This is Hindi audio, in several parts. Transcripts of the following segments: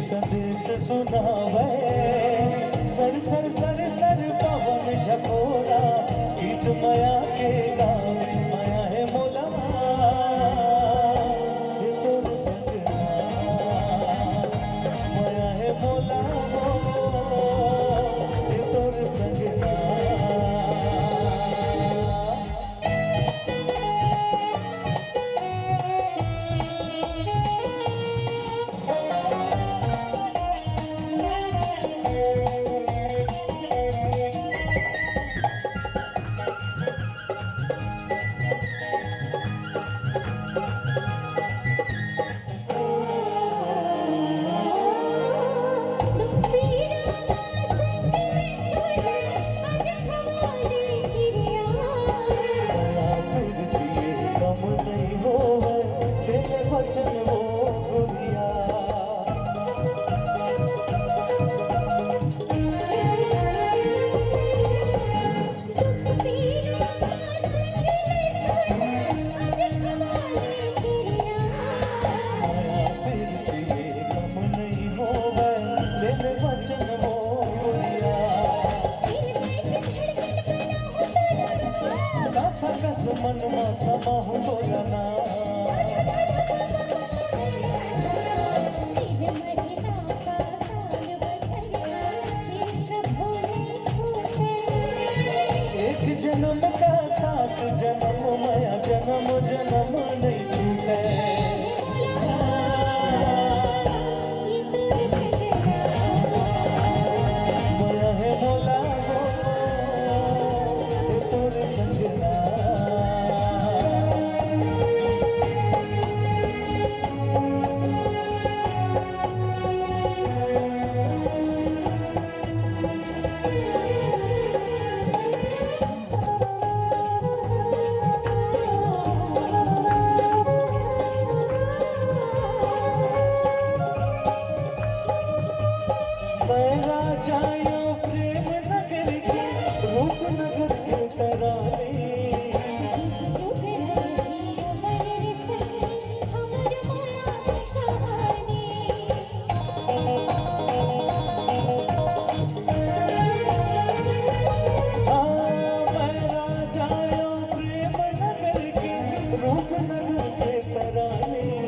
संदेश सुनावे सर सर सर सर पवन झकोरा गीत माया के गावे माया है मोला ये तोर सजना माया है मोला ये तोर सजना मन में समा हो बोलना एक जन्म का साथ जन्म माया जन्म जन्म नहीं छूटे माया है मोला ये तोर संगना जायो प्रेम नगर की रूपनगर के तराने जायो प्रेम नगर की रूपनगर के तराने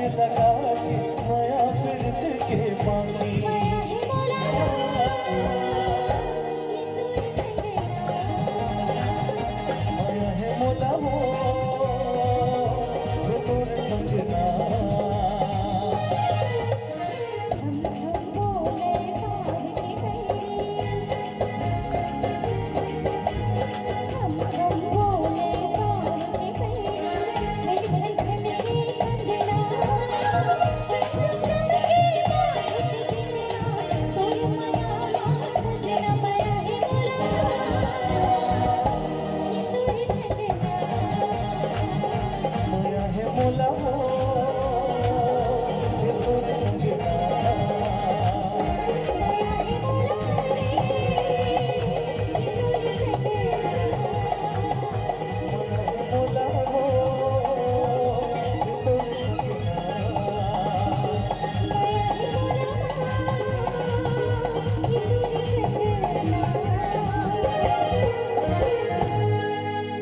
लगा